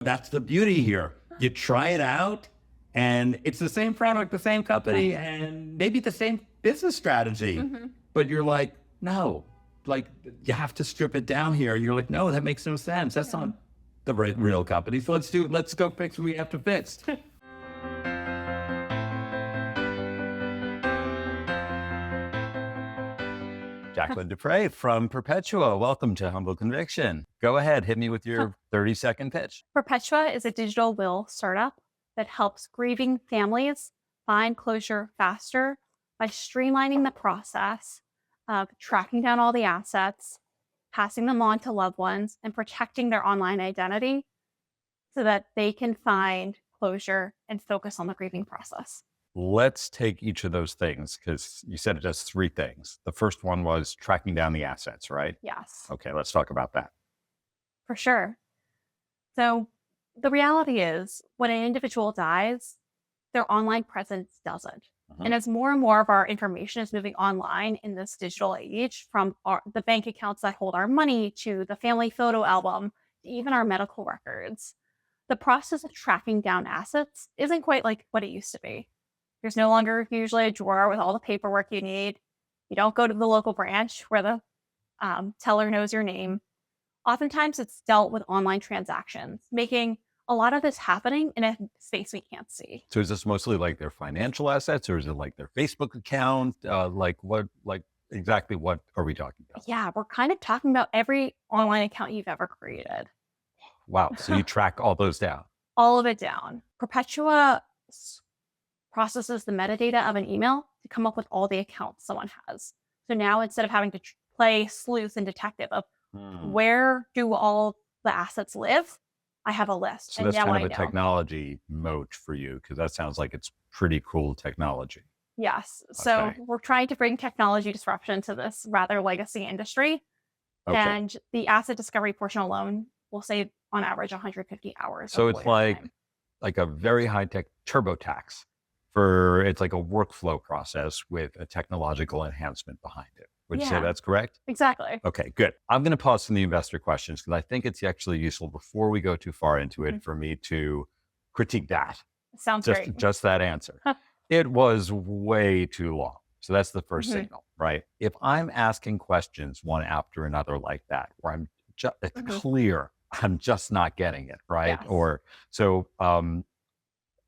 That's the beauty here. You try it out and it's the same product, the same company, and maybe the same business strategy. But you're like, no, like you have to strip it down here. You're like, no, that makes no sense. That's not the real company. So let's go fix what we have to fix. Jacqueline Deprey from Perpetua. Welcome to Humble Conviction. Go ahead, hit me with your 30-second pitch. Perpetua is a digital will startup that helps grieving families find closure faster by streamlining the process of tracking down all the assets, passing them on to loved ones, and protecting their online identity so that they can find closure and focus on the grieving process. Let's take each of those things because you said it does three things. The first one was tracking down the assets, right? Yes. Okay, let's talk about that. For sure. So the reality is when an individual dies, their online presence doesn't. And as more and more of our information is moving online in this digital age, from the bank accounts that hold our money to the family photo album, to even our medical records, the process of tracking down assets isn't quite like what it used to be. There's no longer usually a drawer with all the paperwork you need. You don't go to the local branch where the teller knows your name. Oftentimes it's dealt with online transactions, making a lot of this happening in a space we can't see. So is this mostly like their financial assets or is it like their Facebook account? Exactly what are we talking about? Yeah, we're kind of talking about every online account you've ever created. Wow. So you track all those down. All of it down. Perpetua processes the metadata of an email to come up with all the accounts someone has. So now instead of having to play sleuth and detective of where do all the assets live, I have a list. So that's kind of a technology moat for you because that sounds like it's pretty cool technology. Yes. So we're trying to bring technology disruption to this rather legacy industry. Okay. And the asset discovery portion alone will save on average 150 hours. So it's like a very high tech TurboTax. It's like a workflow process with a technological enhancement behind it. Would you say that's correct? Exactly. Okay, good. I'm going to pause from the investor questions because I think it's actually useful before we go too far into it for me to critique that. Sounds great. Just that answer. It was way too long. So that's the first signal, right? If I'm asking questions one after another like that, where I'm just clear, I'm just not getting it, right? Yes.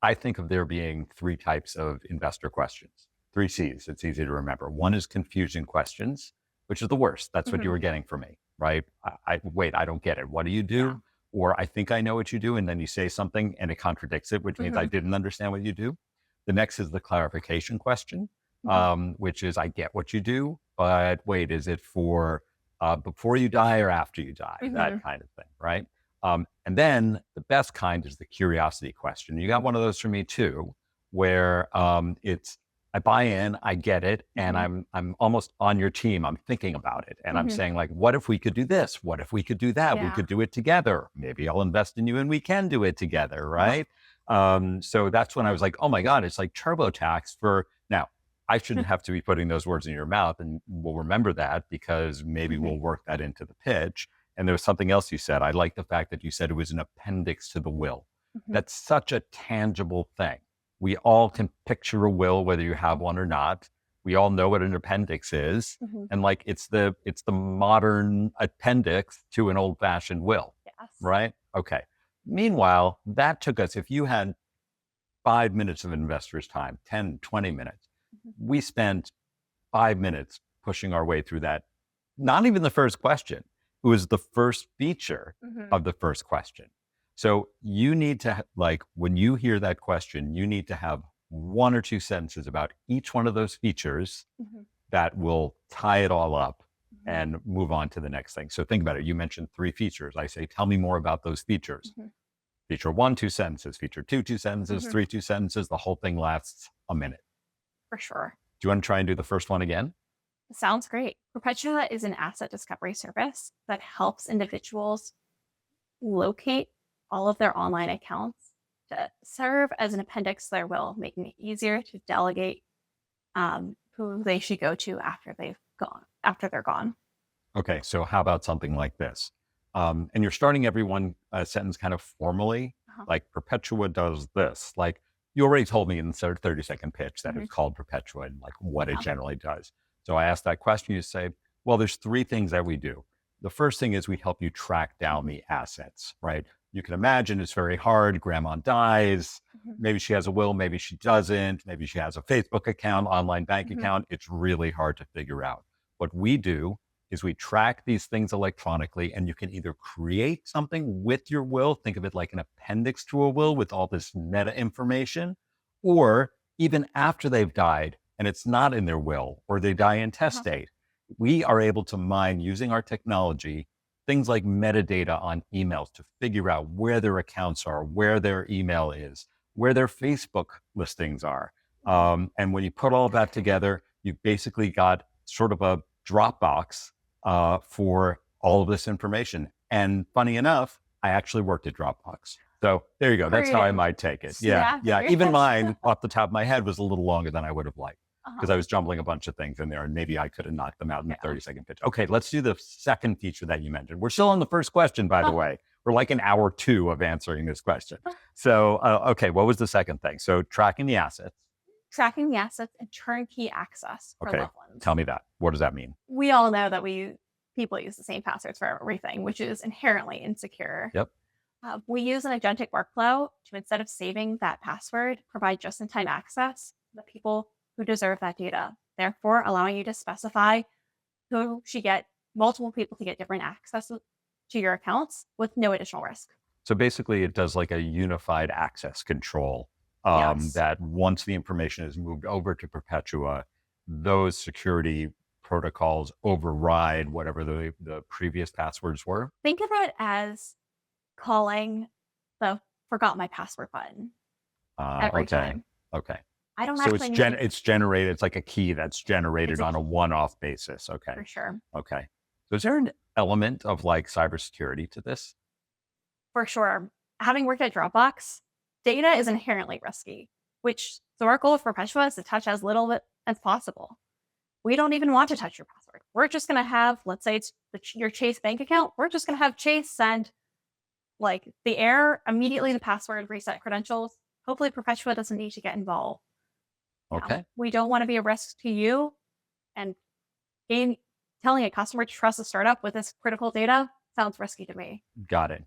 I think of there being three types of investor questions. 3 C's. It's easy to remember. One is confusion questions, which is the worst. That's what you were getting from me, right? I don't get it. What do you do? Yeah. Or I think I know what you do. And then you say something and it contradicts it, which means I didn't understand what you do. The next is the clarification question, which is I get what you do, but wait, is it for before you die or after you die? That kind of thing, right? And then the best kind is the curiosity question. You got one of those for me too, where it's I buy in, I get it, and I'm almost on your team. I'm thinking about it, and I'm saying like, what if we could do this? What if we could do that? We could do it together. Maybe I'll invest in you, and we can do it together, right? So that's when I was like, oh my God, it's like TurboTax for now. I shouldn't have to be putting those words in your mouth, and we'll remember that because maybe we'll work that into the pitch. And there was something else you said. I like the fact that you said it was an appendix to the will. That's such a tangible thing. We all can picture a will, whether you have one or not. We all know what an appendix is. And like, it's the modern appendix to an old fashioned will, right? Okay. Meanwhile, that took us, if you had 5 minutes of investors' time, 10, 20 minutes, we spent 5 minutes pushing our way through that. Not even the first question. It was the first feature of the first question. So you need to, like, when you hear that question, you need to have 1 or 2 sentences about each one of those features that will tie it all up and move on to the next thing. So think about it. You mentioned 3 features. I say, tell me more about those features. Feature 1, 2 sentences. Feature 2, 2 sentences. 3, 2 sentences. The whole thing lasts a minute. For sure. Do you want to try and do the first one again? Sounds great. Perpetua is an asset discovery service that helps individuals locate all of their online accounts to serve as an appendix to their will, making it easier to delegate who they should go to after they're gone. Okay, so how about something like this? And you're starting every one sentence kind of formally, like Perpetua does this. Like you already told me in the 30-second pitch that it's called Perpetua and like what it generally does. So I asked that question. You say, well, there's three things that we do. The first thing is we help you track down the assets, right? You can imagine it's very hard. Grandma dies. Maybe she has a will, maybe she doesn't. Maybe she has a Facebook account, online bank account. It's really hard to figure out. What we do is we track these things electronically, and you can either create something with your will, think of it like an appendix to a will with all this meta information, or even after they've died and it's not in their will or they die intestate, we are able to mine using our technology things like metadata on emails to figure out where their accounts are, where their email is, where their Facebook listings are. And when you put all of that together, you basically got sort of a Dropbox for all of this information. And funny enough, I actually worked at Dropbox. So there you go. That's how I might take it. Yeah. Even mine off the top of my head was a little longer than I would have liked because I was jumbling a bunch of things in there and maybe I could have knocked them out in a 30-second pitch. Okay, let's do the second feature that you mentioned. We're still on the first question, by the way. We're like in hour 2 of answering this question. So, okay, what was the second thing? So tracking the assets. Tracking the assets and turnkey access for loved ones. Tell me that. What does that mean? We all know that people use the same passwords for everything, which is inherently insecure. Yep. We use an agentic workflow to, instead of saving that password, provide just-in-time access to the people who deserve that data, therefore allowing you to specify who should get multiple people to get different access to your accounts with no additional risk. So basically it does like a unified access control that once the information is moved over to Perpetua, those security protocols override whatever the previous passwords were. Think of it as calling the forgot my password button every time. Okay. I don't so actually it's generated. It's like a key that's generated on a one-off basis. Okay. For sure. Okay. So is there an element of like cybersecurity to this? For sure. Having worked at Dropbox, data is inherently risky, so our goal of Perpetua is to touch as little of it as possible. We don't even want to touch your password. We're just going to have, let's say it's your Chase bank account. We're just going to have Chase send like the error, immediately the password, reset credentials. Hopefully Perpetua doesn't need to get involved. Okay. We don't want to be a risk to you, and telling a customer to trust a startup with this critical data sounds risky to me. Got it.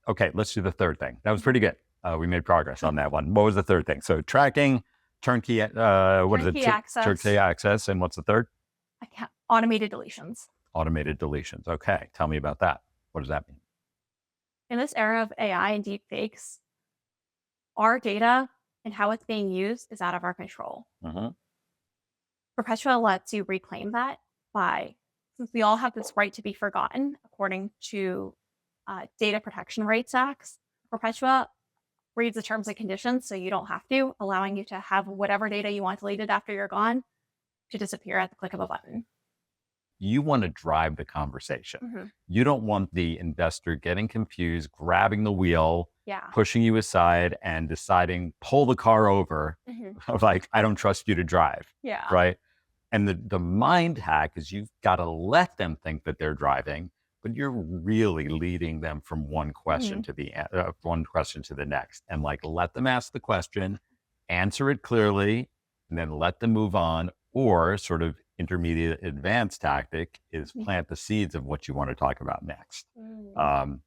Okay, let's do the third thing. That was pretty good. We made progress on that one. What was the third thing? So tracking, turnkey, access. Turnkey access. And what's the third? Automated deletions. Automated deletions. Okay. Tell me about that. What does that mean? In this era of AI and deep fakes, our data and how it's being used is out of our control. Perpetua lets you reclaim that since we all have this right to be forgotten, according to Data Protection Rights Acts, Perpetua reads the terms and conditions so you don't have to, allowing you to have whatever data you want deleted after you're gone to disappear at the click of a button. You want to drive the conversation. You don't want the investor getting confused, grabbing the wheel, pushing you aside and deciding, pull the car over. Like, I don't trust you to drive. Right. And the mind hack is you've got to let them think that they're driving, but you're really leading them from one question to the next, and like, let them ask the question, answer it clearly, and then let them move on. Or sort of intermediate advanced tactic is plant the seeds of what you want to talk about next.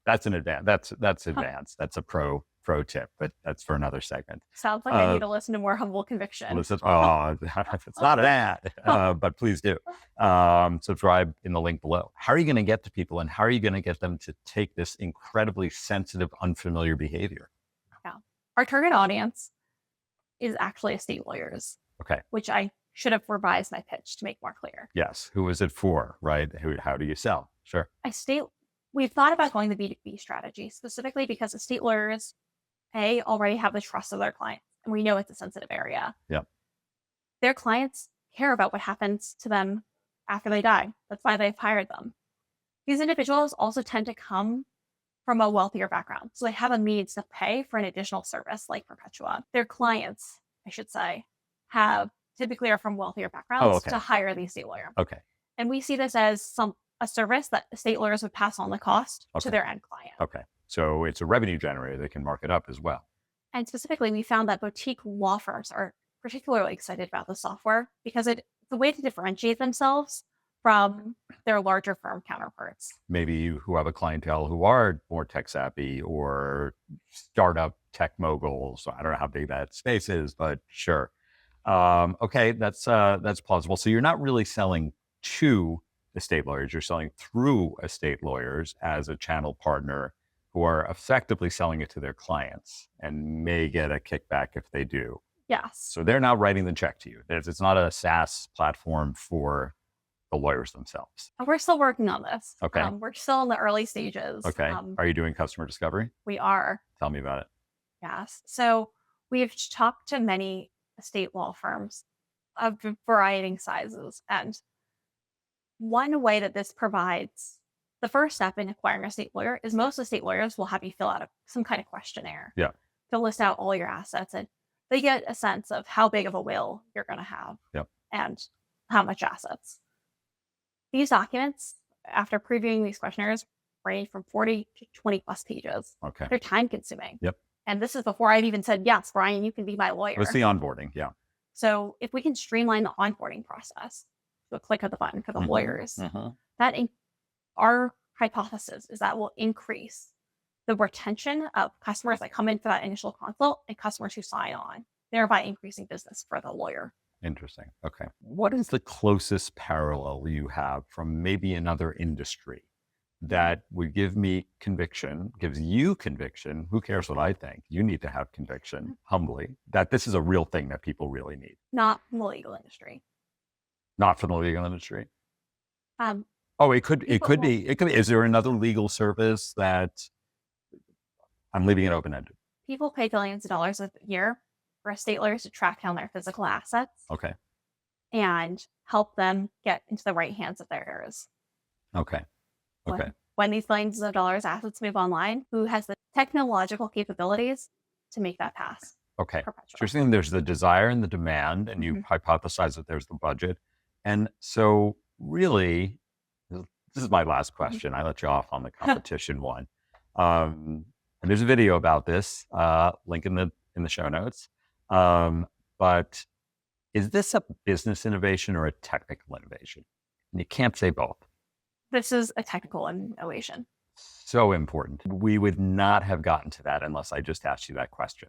That's an advanced. That's advanced. That's a pro tip, but that's for another segment. Sounds like I need to listen to more Humble Conviction. It's not an ad, but please do. Subscribe in the link below. How are you going to get to people, and how are you going to get them to take this incredibly sensitive, unfamiliar behavior? Our target audience is actually estate lawyers. Okay. Which I should have revised my pitch to make more clear. Yes. Who is it for, right? How do you sell? Sure. We've thought about going the B2B strategy specifically because estate lawyers, already have the trust of their clients, and we know it's a sensitive area. Their clients care about what happens to them after they die. That's why they've hired them. These individuals also tend to come from a wealthier background, so they have a means to pay for an additional service like Perpetua. Their clients, I should say, typically are from wealthier backgrounds to hire the estate lawyer. Okay. And we see this as a service that estate lawyers would pass on the cost Okay. to their end client. Okay. So it's a revenue generator. They can mark it up as well. And specifically, we found that boutique law firms are particularly excited about the software because it's a way to differentiate themselves from their larger firm counterparts. Maybe you who have a clientele who are more tech savvy or startup tech moguls. I don't know how big that space is, but sure. Okay, that's plausible. So you're not really selling to estate lawyers. You're selling through estate lawyers as a channel partner who are effectively selling it to their clients and may get a kickback if they do. Yes. So they're not writing the check to you. It's not a SaaS platform for the lawyers themselves. We're still working on this. Okay. We're still in the early stages. Okay. Are you doing customer discovery? We are. Tell me about it. Yes. So we've talked to many estate law firms of varying sizes. And one way that this provides the first step in acquiring a estate lawyer is most estate lawyers will have you fill out some kind of questionnaire. Yeah. To list out all your assets, and they get a sense of how big of a will you're going to have. Yep. And how much assets. These documents, after previewing these questionnaires, range from 40 to 20 plus pages. Okay. They're time consuming. Yep. And this is before I've even said, yes, Brian, you can be my lawyer. What's the onboarding? Yeah. So if we can streamline the onboarding process to a click of the button for the lawyers, our hypothesis is that will increase the retention of customers that come in for that initial consult and customers who sign on, thereby increasing business for the lawyer. Interesting. Okay. What is the closest parallel you have from maybe another industry that would give me conviction, gives you conviction? Who cares what I think? You need to have conviction, humbly, that this is a real thing that people really need. Not from the legal industry. Not from the legal industry. It could be. Is there another legal service that I'm leaving it open-ended? People pay billions of dollars a year for estate lawyers to track down their physical assets. Okay. And help them get into the right hands of their heirs. Okay. Okay. When these billions of dollars assets move online, who has the technological capabilities to make that pass? Okay. Perpetual. So you're saying there's the desire and the demand, and you hypothesize that there's the budget. And so really, this is my last question. I let you off on the competition one. And there's a video about this, link in the show notes. But is this a business innovation or a technical innovation? And you can't say both. This is a technical innovation. So important. We would not have gotten to that unless I just asked you that question.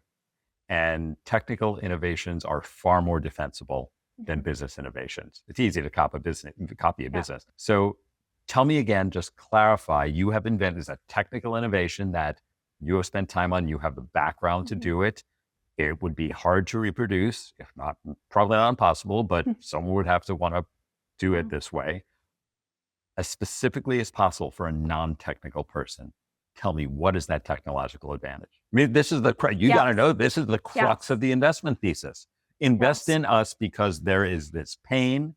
And technical innovations are far more defensible than business innovations. It's easy to copy a business. So tell me again, just clarify, you have invented a technical innovation that you have spent time on, you have the background to do it. It would be hard to reproduce, if not, probably not impossible, but someone would have to want to do it this way. As specifically as possible for a non-technical person, tell me, what is that technological advantage? I mean, this is got to know, this is the crux of the investment thesis. Invest in us because there is this pain.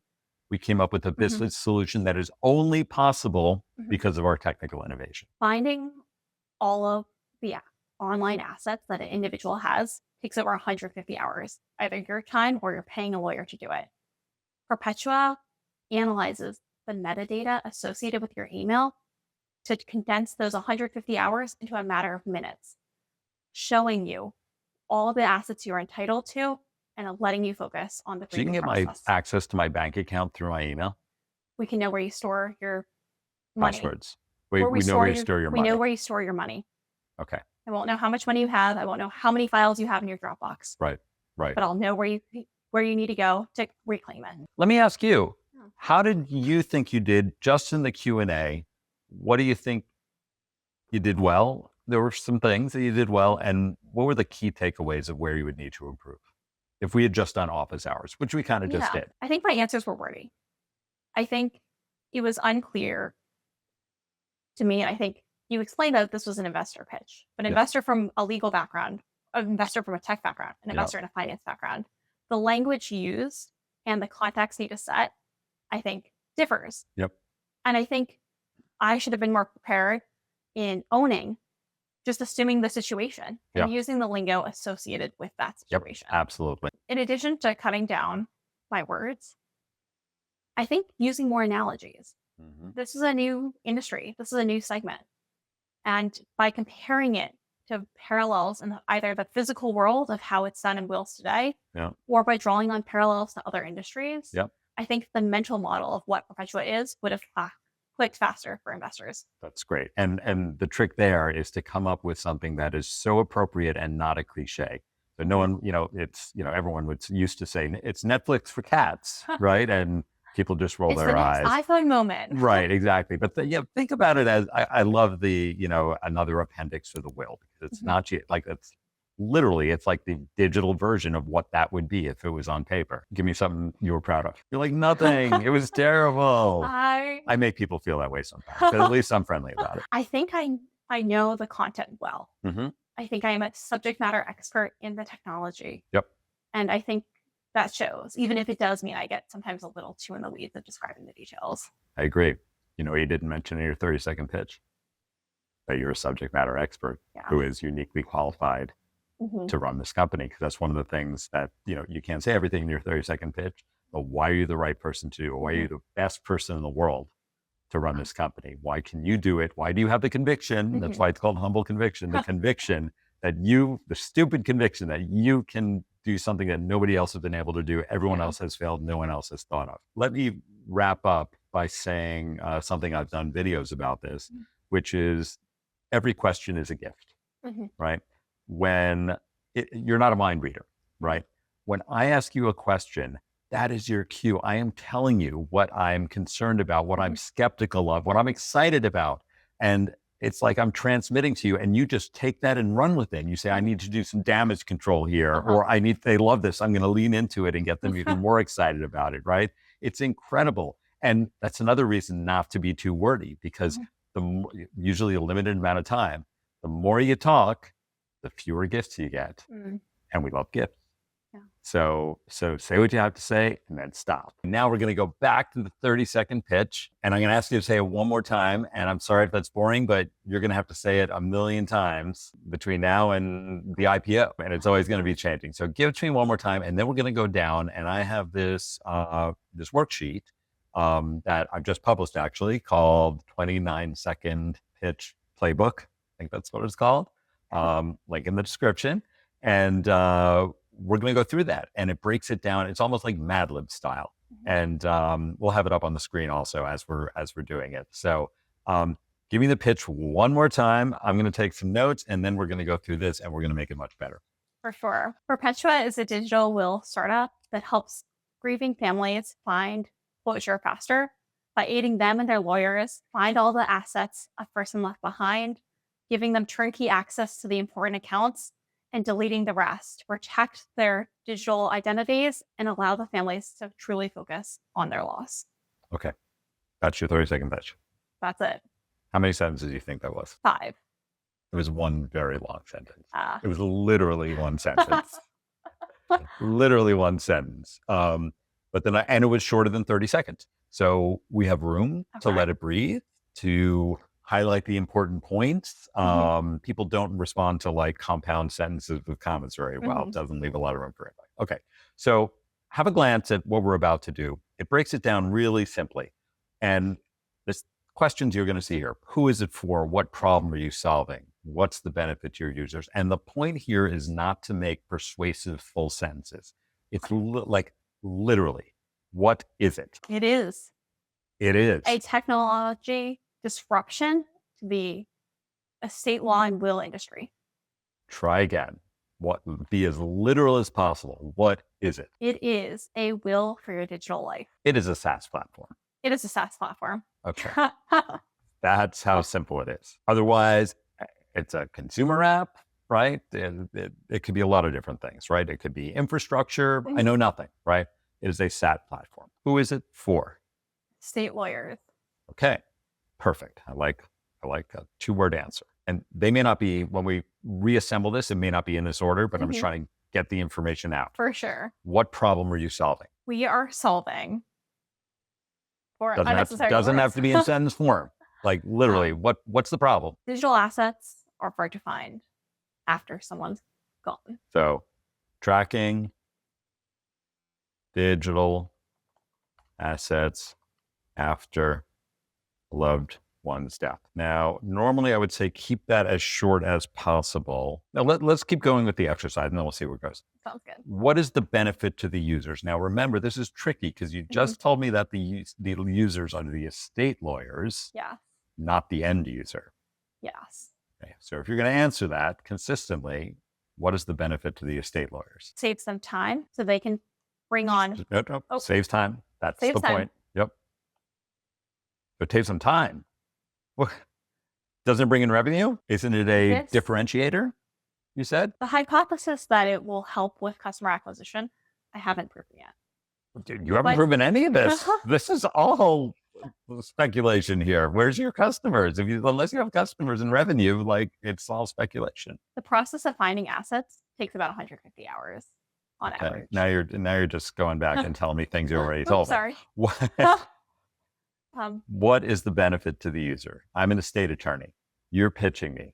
We came up with a business solution that is only possible because of our technical innovation. Finding all of the online assets that an individual has takes over 150 hours, either your time or you're paying a lawyer to do it. Perpetua analyzes the metadata associated with your email to condense those 150 hours into a matter of minutes, showing you all the assets you're entitled to and letting you focus on the So you can get process. my access to my bank account through my email? We can know where you store your money. Passwords. We know where you store your money. We know where you store your money. Okay. I won't know how much money you have. I won't know how many files you have in your Dropbox. Right. But I'll know where you need to go to reclaim it. Let me ask you, how did you think you did just in the Q&A? What do you think you did well? There were some things that you did well. And what were the key takeaways of where you would need to improve? If we had just done office hours, which we kind of just did. I think my answers were wordy. I think it was unclear to me. I think you explained that this was an investor pitch, but an investor from a legal background, an investor from a tech background, an investor in a finance background, the language used and the context need to set, I think, differs. Yep. And I think I should have been more prepared in owning, just assuming the situation and using the lingo associated with that situation. Yep, absolutely. In addition to cutting down my words, I think using more analogies. This is a new industry. This is a new segment. And by comparing it to parallels in either the physical world of how it's done in wills today, Yeah. or by drawing on parallels to other industries, Yep. I think the mental model of what Perpetua is would have clicked faster for investors. That's great. And the trick there is to come up with something that is so appropriate and not a cliche. So no one, everyone was used to say it's Netflix for cats, right? And people just roll It's their the next eyes. iPhone moment. Right, exactly. But think about it as I love the, another appendix to the will, because it's not like it's like the digital version of what that would be if it was on paper. Give me something you were proud of. You're like, nothing. It was terrible. I make people feel that way sometimes, but at least I'm friendly about it. I think I know the content well. I think I am a subject matter expert in the technology. Yep. And I think that shows, even if it does mean I get sometimes a little too in the weeds of describing the details. I agree. You didn't mention in your 30-second pitch that you're a subject matter expert who is uniquely qualified to run this company, because that's one of the things that, you can't say everything in your 30-second pitch, but why are you the right person to do it? Why are you the best person in the world to run this company? Why can you do it? Why do you have the conviction? That's why it's called humble conviction. The conviction that the stupid conviction that you can do something that nobody else has been able to do. Everyone else has failed. No one else has thought of. Let me wrap up by saying something I've done videos about this, which is every question is a gift, right? When you're not a mind reader, right? When I ask you a question, that is your cue. I am telling you what I'm concerned about, what I'm skeptical of, what I'm excited about. And it's like I'm transmitting to you, and you just take that and run with it. And you say, I need to do some damage control here, or they love this. I'm going to lean into it and get them even more excited about it, right? It's incredible. And that's another reason not to be too wordy, because usually a limited amount of time, the more you talk, the fewer gifts you get. And we love gifts. Yeah. So say what you have to say and then stop. Now we're going to go back to the 30-second pitch, and I'm going to ask you to say it one more time. And I'm sorry if that's boring, but you're going to have to say it 1,000,000 times between now and the IPO, and it's always going to be changing. So give it to me one more time, and then we're going to go down. And I have this worksheet that I've just published, actually, called 29-second pitch playbook. I think that's what it's called. Link in the description. And we're going to go through that, and it breaks it down. It's almost like Mad Lib style. And we'll have it up on the screen also as we're doing it. So give me the pitch one more time. I'm going to take some notes, and then we're going to go through this, and we're going to make it much better. For sure. Perpetua is a digital will startup that helps grieving families find closure faster by aiding them and their lawyers find all the assets a person left behind, giving them turnkey access to the important accounts, and deleting the rest to protect their digital identities and allow the families to truly focus on their loss. Okay. That's your 30-second pitch. That's it. How many sentences do you think that was? 5. It was one very long sentence. It was literally one sentence. Literally one sentence. But then, and it was shorter than 30 seconds. So we have room to let it breathe, to highlight the important points. People don't respond to like compound sentences with comments very well. It doesn't leave a lot of room for input. Okay. So have a glance at what we're about to do. It breaks it down really simply. And there's questions you're going to see here. Who is it for? What problem are you solving? What's the benefit to your users? And the point here is not to make persuasive full sentences. It's like literally, what is it? It is. It is a technology disruption to the estate law and will industry. Try again. Be as literal as possible. What is it? It is a will for your digital life. It is a SaaS platform. It is a SaaS platform. Okay. That's how simple it is. Otherwise, it's a consumer app, right? It could be a lot of different things, right? It could be infrastructure. I know nothing, right? It is a SaaS platform. Who is it for? State lawyers. Okay. Perfect. I like a 2-word answer. And they may not be, when we reassemble this, it may not be in this order, but I'm just trying to get the information out. For sure. What problem are you solving? We are solving for doesn't have to be in sentence form. Like literally, what's the problem? Digital assets are hard to find after someone's gone. So tracking digital assets after loved one's death. Now, normally I would say keep that as short as possible. Now, let's keep going with the exercise and then we'll see where it goes. Sounds good. What is the benefit to the users? Now, remember, this is tricky because you just told me that the users are the estate lawyers, Yeah. not the end user. Yes. Okay. So if you're going to answer that consistently, what is the benefit to the estate lawyers? Saves them time so they can bring on. Nope. Saves time. That's Saves the time. point. Yep. But it takes some time. Well, doesn't it bring in revenue? Isn't it a Yes. differentiator? You said? The hypothesis that it will help with customer acquisition, I haven't proven yet. Dude, you haven't But- proven any of this. This is all speculation here. Where's your customers? Unless you have customers and revenue, like it's all speculation. The process of finding assets takes about 150 hours on Okay. average. Now you're just going back and telling me things you already told me. Sorry. What is the benefit to the user? I'm an estate attorney. You're pitching me.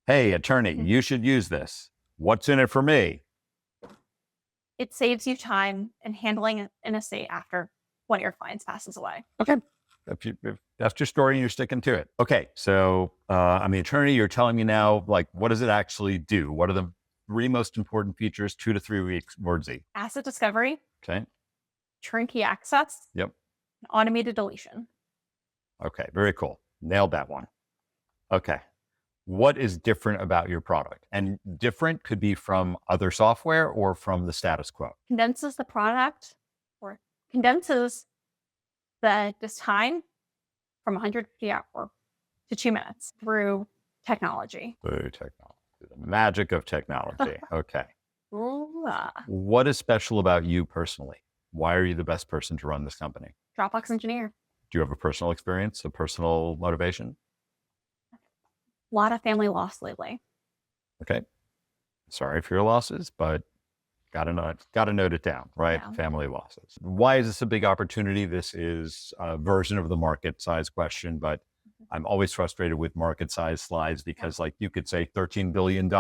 Hey, attorney, you should use this. What's in it for me? It saves you time in handling an estate after one of your clients passes away. Okay. If that's your story and you're sticking to it. Okay. So I'm the attorney. You're telling me now, like, what does it actually do? What are the 3 most important features, 2 to 3 weeks, word Z? Asset discovery, Okay. turnkey access, Yep. and automated deletion. Okay. Very cool. Nailed that one. Okay. What is different about your product? And different could be from other software or from the status quo. Condenses the product or condenses this time from 150 hours to 2 minutes through technology. Through technology. The magic of technology. Okay. Ooh, What is special about you personally? Why are you the best person to run this company? Dropbox engineer. Do you have a personal experience, a personal motivation? A lot of family loss lately. Okay. Sorry for your losses, but gotta note it down, right? Yeah. Family losses. Why is this a big opportunity? This is a version of the market size question, but I'm always frustrated with market size slides because like you could say $13 billion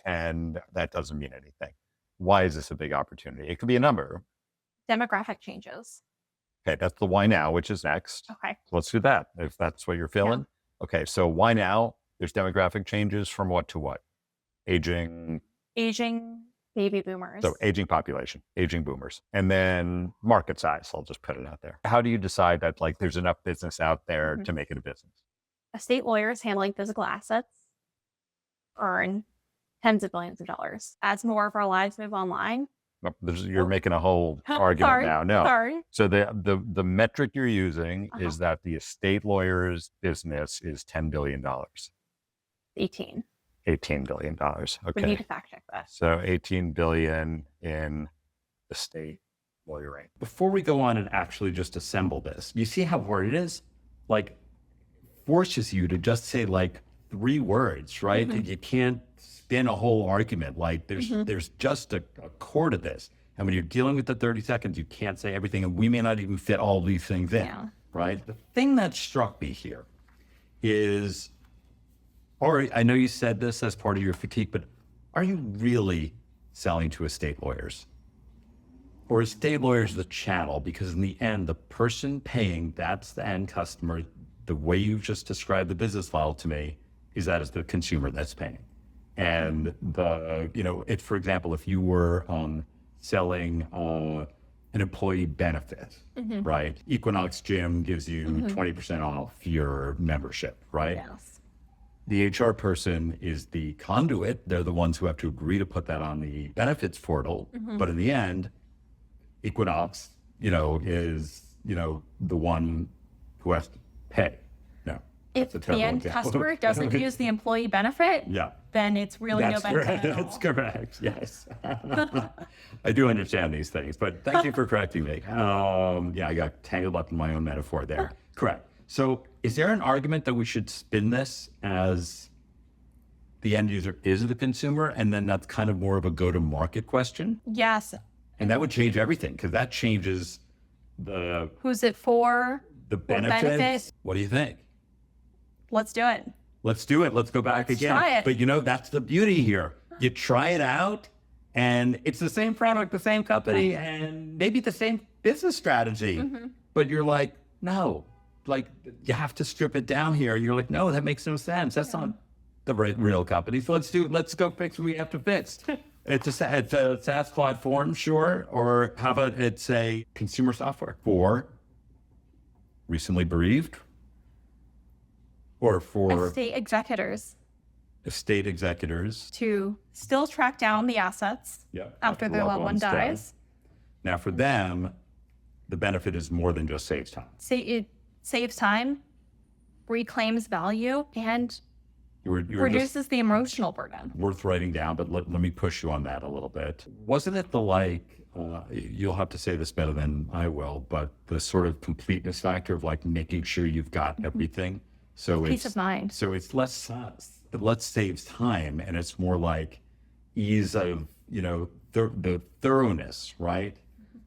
and that doesn't mean anything. Why is this a big opportunity? It could be a number. Demographic changes. Okay. That's the why now, which is next. Okay. So let's do that if that's what you're feeling. Okay. So why now? There's demographic changes from what to what? Aging Baby boomers. So aging population, aging boomers, and then market size. I'll just put it out there. How do you decide that like there's enough business out there to make it a business? Estate lawyers handling physical assets earn tens of billions of dollars. As more of our lives move online. No, you're making a whole argument now. No. Sorry. So the metric you're using is that the estate lawyer's business is $10 billion. 18. $18 billion. We need Okay. to fact check that. So 18 billion in estate lawyering. Before we go on and actually just assemble this, you see how hard it is? Like, forces you to just say like 3 words, right? And you can't spin a whole argument. Like there's just a core to this. And when you're dealing with the 30 seconds, you can't say everything. And we may not even fit all these things in, Yeah. right? The thing that struck me here is, or I know you said this as part of your critique, but are you really selling to estate lawyers? Or estate lawyers the channel? Because in the end, the person paying, that's the end customer. The way you've just described the business model to me is that it's the consumer that's paying. And for example, if you were selling an employee benefit, right? Equinox Gym gives you 20% off your membership, right? Yes. The HR person is the conduit. They're the ones who have to agree to put that on the benefits portal. But in the end, Equinox, is, the one who has to pay. No. If that's a the terrible end example. customer doesn't use the employee benefit, Yeah. then it's really That's no benefit correct. at all. That's correct. Yes. I do understand these things, but thank you for correcting me. I got tangled up in my own metaphor there. Correct. So is there an argument that we should spin this as the end user is the consumer, and then that's kind of more of a go-to-market question? Yes. And that would change everything, because that changes Who's it for? the What benefits. benefit? What do you think? Let's do it. Let's do it. Let's go back Let's again. try it. But that's the beauty here. You try it out and it's the same product, the same company, and maybe the same business strategy. But you're like, no, like, you have to strip it down here. You're like, no, that makes no sense. That's not the real company. So let's go fix what we have to fix. It's a SaaS platform, sure. Or how about it's a consumer software for recently bereaved or for Estate executors estate executors. to still track down the assets after their loved one dies. Now, for them, the benefit is more than just saves time. It saves time, reclaims value, and You were just reduces the emotional burden. worth writing down, but let me push you on that a little bit. Wasn't it you'll have to say this better than I will, but the sort of completeness factor of like making sure you've got everything. So Peace of mind. So it's less saves time, and it's more like ease of, the thoroughness, right?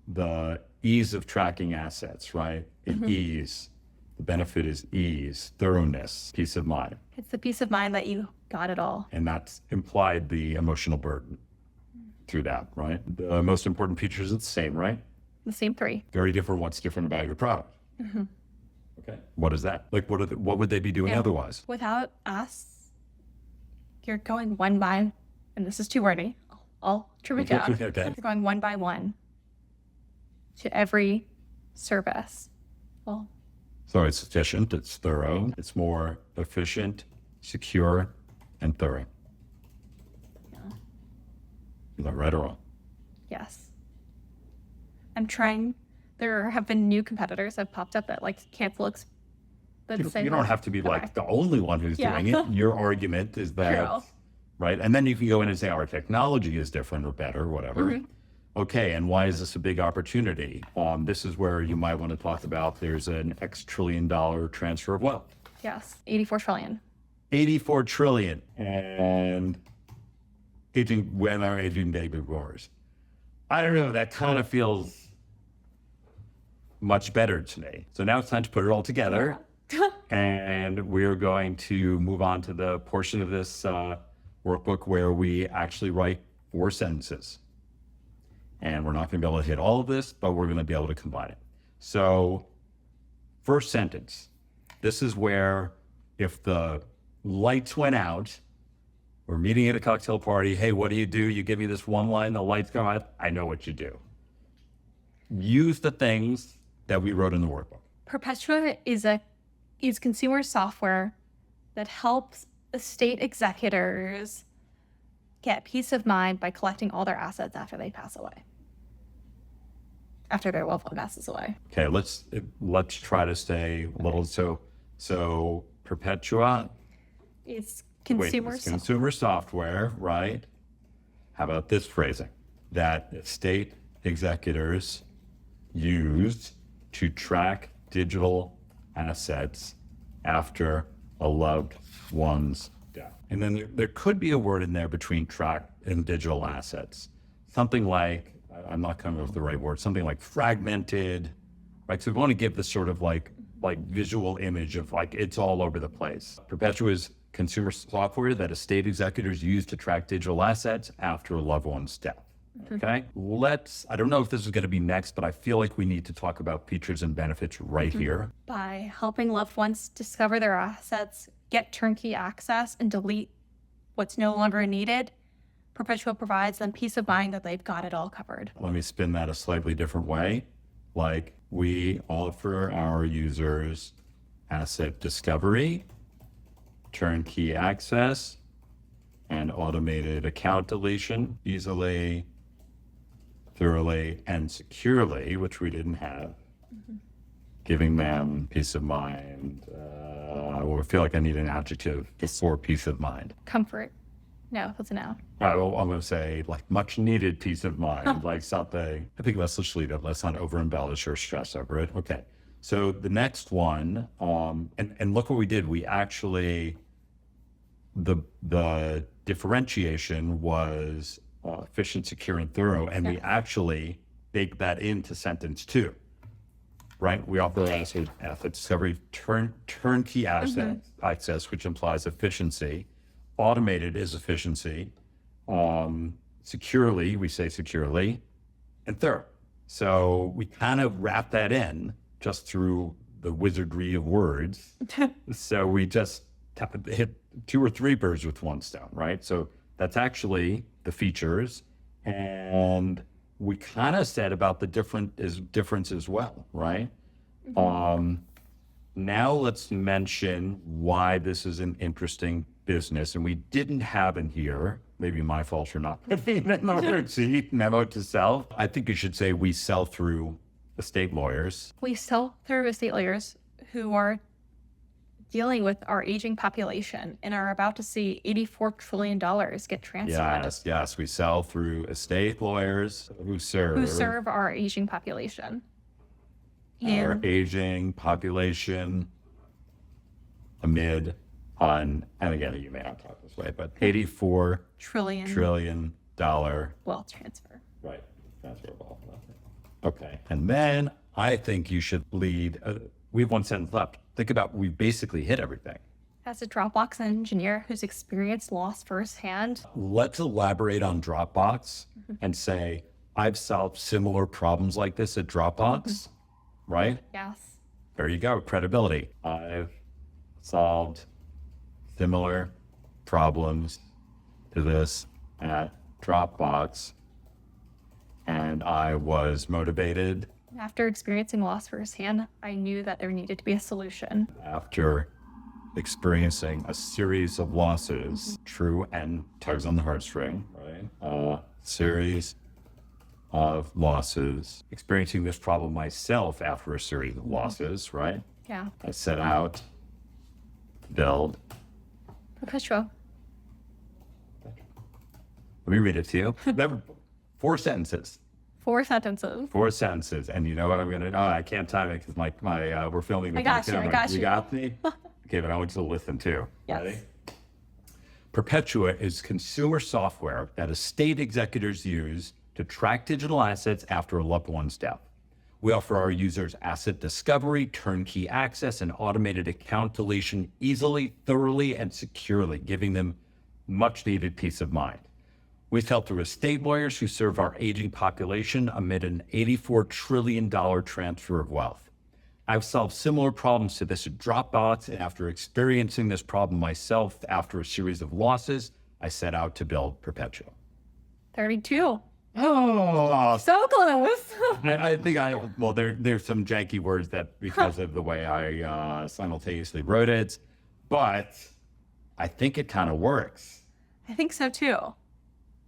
The ease of tracking assets, right? Ease. The benefit is ease, thoroughness, peace of mind. It's the peace of mind that you got it all. And that's implied the emotional burden through that, right? The most important features are the same, right? The same three. Very different. What's different about your product? Okay. What is that? Like, what would they be doing otherwise? Without us, you're going one by, and this is too wordy. I'll trim it down. Okay. You're going one by one to every service. Well, So it's efficient, it's thorough, it's more efficient, secure, and thorough. Is that right or wrong? yes. There have been new competitors that have popped up that cancel You don't have to be like the only one who's doing it. Your argument is that, True. right? And then you can go in and say our technology is different or better, or whatever. Okay, and why is this a big opportunity? This is where you might want to talk about there's an X $1 trillion transfer of wealth. Yes, 84 trillion. 84 trillion. And when our aging baby boomers. I don't know, that kind of feels much better to me. So now it's time to put it all together. And we're going to move on to the portion of this workbook where we actually write 4 sentences. And we're not going to be able to hit all of this, but we're going to be able to combine it. So, first sentence. This is where if the lights went out, we're meeting at a cocktail party. Hey, what do? You give me this one line, the lights go out. I know what you do. Use the things that we wrote in the workbook. Perpetua is consumer software that helps estate executors get peace of mind by collecting all their assets after they pass away. After their loved one passes away. Okay, let's try to stay a little. So Perpetua. It's consumer consumer software, right? How about this phrasing? That estate executors use to track digital assets after a loved one's death. And then there could be a word in there between track and digital assets. Something like, I'm not coming up with the right word, something like fragmented, right? So we want to give this sort of like visual image of it's all over the place. Perpetua is consumer software that estate executors use to track digital assets after a loved one's death. Okay, I don't know if this is going to be next, but I feel like we need to talk about features and benefits right here. By helping loved ones discover their assets, get turnkey access, and delete what's no longer needed, Perpetua provides them peace of mind that they've got it all covered. Let me spin that a slightly different way. Like, we offer our users asset discovery, turnkey access, and automated account deletion easily, thoroughly, and securely, which we didn't have, giving them peace of mind. I feel like I need an adjective for peace of mind. Comfort. No, that's a noun. I'm going to say much needed peace of mind, like something. I think let's just leave it. Let's not over embellish or stress over it. Okay. So the next one, and look what we did. We actually, the differentiation was efficient, secure, and thorough, and we actually baked that into sentence 2, right? We offer asset discovery, turnkey asset access, which implies efficiency. Automated is efficiency. Securely, we say securely, and thorough. So we kind of wrap that in just through the wizardry of words. So we just hit 2 or 3 birds with one stone, right? So that's actually the features. And we kind of said about the difference as well, right? Now let's mention why this is an interesting business. And we didn't have in here, maybe my fault for not putting in the worksheet, memo to sell. I think you should say we sell through estate lawyers. We sell through estate lawyers who are dealing with our aging population and are about to see $84 trillion get transferred. Yes. We sell through estate lawyers who serve our aging population. our aging population amid and again, you may not talk this way, but $84 trillion wealth transfer. Right. Transfer of wealth. Okay. And then I think you should lead. We have 1 sentence left. Think about, we've basically hit everything. As a Dropbox engineer who's experienced loss firsthand. Let's elaborate on Dropbox and say, I've solved similar problems like this at Dropbox, right? Yes. There you go. Credibility. I've solved similar problems to this at Dropbox, and I was motivated. After experiencing loss firsthand, I knew that there needed to be a solution. After experiencing a series of losses, true and tugs on the heartstring, right? Series of losses, experiencing this problem myself after a series of losses, right? Yeah. I set out to build. Perpetual. Let me read it to you. 4 sentences. 4 sentences. 4 sentences. And you know what I'm going to do? I can't time it because we're filming with my camera. I got you. You got me? Okay, but I want you to listen too. Yes. Ready? Perpetua is consumer software that estate executors use to track digital assets after a loved one's death. We offer our users asset discovery, turnkey access, and automated account deletion easily, thoroughly, and securely, giving them much needed peace of mind. We sell through estate lawyers who serve our aging population amid an $84 trillion transfer of wealth. I've solved similar problems to this at Dropbox, and after experiencing this problem myself after a series of losses, I set out to build Perpetual. 32. Oh, So close. I think there's some janky words that because of the way I simultaneously wrote it, but I think it kind of works. I think so too.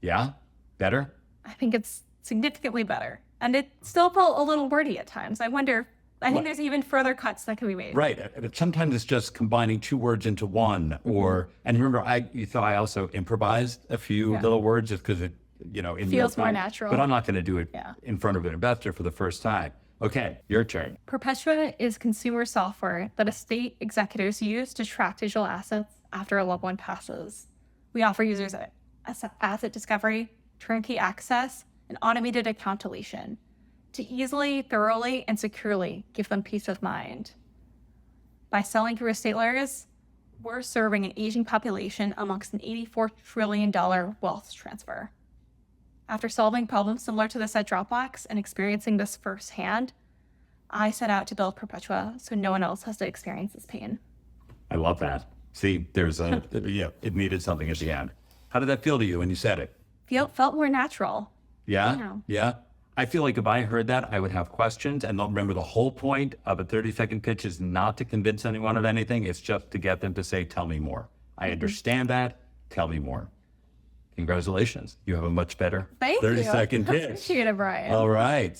Yeah? Better? I think it's significantly better. And it still felt a little wordy at times. I think there's even further cuts that can be made. Right. But sometimes it's just combining 2 words into one and remember, you thought I also improvised a few little words just because it, it feels more natural. But I'm not going to do it in front of an investor for the first time. Okay, your turn. Perpetua is consumer software that estate executors use to track digital assets after a loved one passes. We offer users asset discovery, turnkey access, and automated account deletion to easily, thoroughly, and securely give them peace of mind. By selling through estate lawyers, we're serving an aging population amongst an $84 trillion wealth transfer. After solving problems similar to this at Dropbox and experiencing this firsthand, I set out to build Perpetua so no one else has to experience this pain. I love that. See, there's it needed something at the end. How did that feel to you when you said it? Felt more natural. Yeah? Yeah. I feel like if I heard that, I would have questions. And remember, the whole point of a 30-second pitch is not to convince anyone of anything. It's just to get them to say, tell me more. I understand that. Tell me more. Congratulations. You have a much better 30-second pitch. Appreciate it, Brian. All right.